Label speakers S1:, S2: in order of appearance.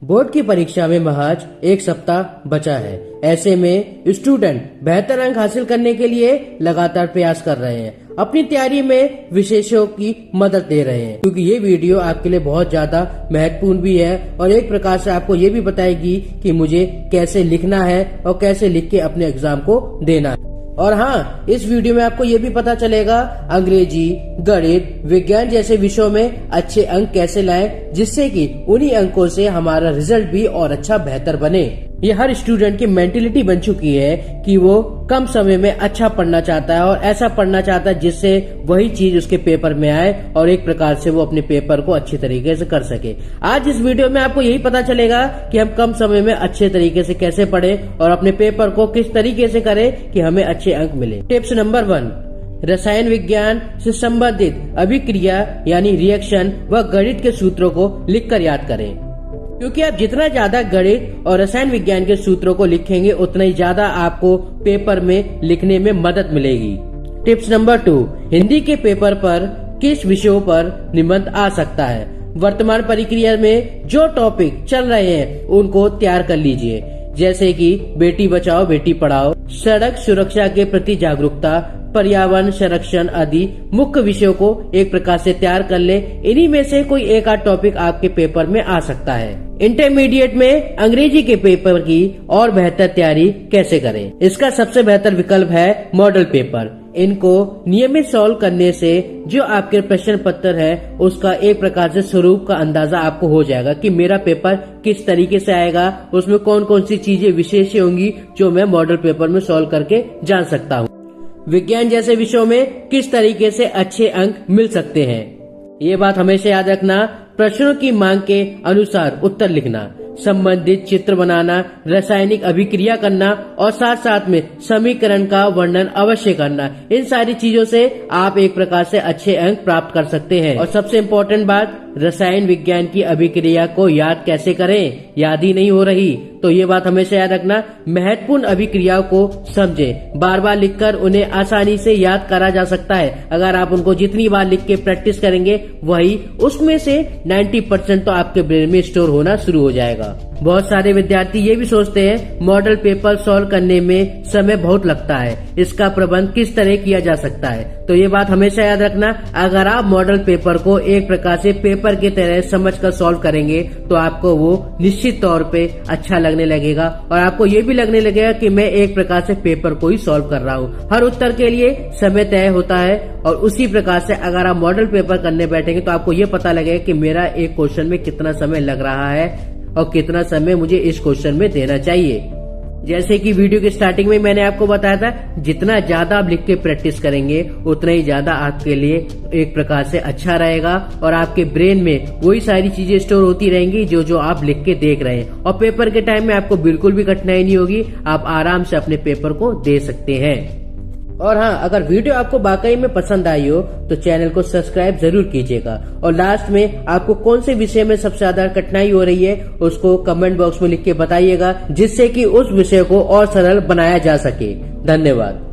S1: Board की परीक्षा में महज एक सप्ताह बचा है। ऐसे में स्टूडेंट बेहतर अंक हासिल करने के लिए लगातार प्रयास कर रहे हैं। अपनी तैयारी में विशेषज्ञों की मदद ले रहे हैं, क्योंकि ये वीडियो आपके लिए बहुत ज्यादा महत्वपूर्ण भी है और एक प्रकार से आपको ये भी बताएगी कि मुझे कैसे लिखना है और कैसे लिख के अपने एग्जाम को देना है। और हाँ, इस वीडियो में आपको ये भी पता चलेगा अंग्रेजी, गणित, विज्ञान जैसे विषयों में अच्छे अंक कैसे लाएं, जिससे कि उन्हीं अंकों से हमारा रिजल्ट भी और अच्छा बेहतर बने। ये हर स्टूडेंट की मेंटेलिटी बन चुकी है कि वो कम समय में अच्छा पढ़ना चाहता है और ऐसा पढ़ना चाहता है जिससे वही चीज उसके पेपर में आए और एक प्रकार से वो अपने पेपर को अच्छी तरीके से कर सके। आज इस वीडियो में आपको यही पता चलेगा कि हम कम समय में अच्छे तरीके से कैसे पढ़ें और अपने पेपर को किस तरीके से करें कि हमें अच्छे अंक मिले। टिप्स नंबर 1, रसायन विज्ञान से संबंधित अभिक्रिया यानी रिएक्शन व गणित के सूत्रों को लिखकर याद करें, क्योंकि आप जितना ज्यादा गणित और रसायन विज्ञान के सूत्रों को लिखेंगे उतना ही ज्यादा आपको पेपर में लिखने में मदद मिलेगी। टिप्स नंबर 2, हिंदी के पेपर पर किस विषयों पर निबंध आ सकता है। वर्तमान प्रक्रिया में जो टॉपिक चल रहे हैं उनको तैयार कर लीजिए, जैसे कि बेटी बचाओ बेटी पढ़ाओ, सड़क सुरक्षा के प्रति जागरूकता, पर्यावरण संरक्षण आदि मुख्य विषयों को एक प्रकार से तैयार कर ले। इन्हीं में से कोई एक आध टॉपिक आपके पेपर में आ सकता है। इंटरमीडिएट में अंग्रेजी के पेपर की और बेहतर तैयारी कैसे करें? इसका सबसे बेहतर विकल्प है मॉडल पेपर। इनको नियमित सॉल्व करने से जो आपके प्रश्न पत्र है उसका एक प्रकार से स्वरूप का अंदाजा आपको हो जाएगा कि मेरा पेपर किस तरीके से आएगा, उसमें कौन कौन सी चीजें विशेष होंगी जो मैं मॉडल पेपर में सॉल्व करके जान सकता हूँ। विज्ञान जैसे विषयों में किस तरीके से अच्छे अंक मिल सकते हैं, ये बात हमेशा याद रखना। प्रश्नों की मांग के अनुसार उत्तर लिखना, संबंधित चित्र बनाना, रासायनिक अभिक्रिया करना और साथ साथ में समीकरण का वर्णन अवश्य करना। इन सारी चीजों से आप एक प्रकार से अच्छे अंक प्राप्त कर सकते हैं। और सबसे इम्पोर्टेंट बात, रसायन विज्ञान की अभिक्रिया को याद कैसे करें? याद ही नहीं हो रही तो ये बात हमेशा याद रखना, महत्वपूर्ण अभिक्रियाओं को समझें। बार बार लिखकर उन्हें आसानी से याद करा जा सकता है। अगर आप उनको जितनी बार लिख के प्रैक्टिस करेंगे वही उसमें से 90% तो आपके ब्रेन में स्टोर होना शुरू हो जाएगा। बहुत सारे विद्यार्थी ये भी सोचते हैं मॉडल पेपर सॉल्व करने में समय बहुत लगता है, इसका प्रबंध किस तरह किया जा सकता है? तो ये बात हमेशा याद रखना, अगर आप मॉडल पेपर को एक प्रकार से पेपर की तरह समझकर सॉल्व करेंगे तो आपको वो निश्चित तौर पे अच्छा लगने लगेगा और आपको ये भी लगने लगेगा कि मैं एक प्रकार से पेपर को ही सॉल्व कर रहा हूँ। हर उत्तर के लिए समय तय होता है और उसी प्रकार से अगर आप मॉडल पेपर करने बैठेंगे तो आपको ये पता लगेगा कि मेरा एक क्वेश्चन में कितना समय लग रहा है और कितना समय मुझे इस क्वेश्चन में देना चाहिए। जैसे कि वीडियो के स्टार्टिंग में मैंने आपको बताया था, जितना ज्यादा आप लिख के प्रैक्टिस करेंगे उतना ही ज्यादा आपके लिए एक प्रकार से अच्छा रहेगा और आपके ब्रेन में वही सारी चीजें स्टोर होती रहेंगी जो आप लिख के देख रहे हैं और पेपर के टाइम में आपको बिल्कुल भी कठिनाई नहीं होगी। आप आराम से अपने पेपर को दे सकते हैं। और हाँ, अगर वीडियो आपको वाकई में पसंद आई हो तो चैनल को सब्सक्राइब जरूर कीजिएगा और लास्ट में आपको कौन से विषय में सबसे ज्यादा कठिनाई हो रही है उसको कमेंट बॉक्स में लिख के बताइएगा, जिससे कि उस विषय को और सरल बनाया जा सके। धन्यवाद।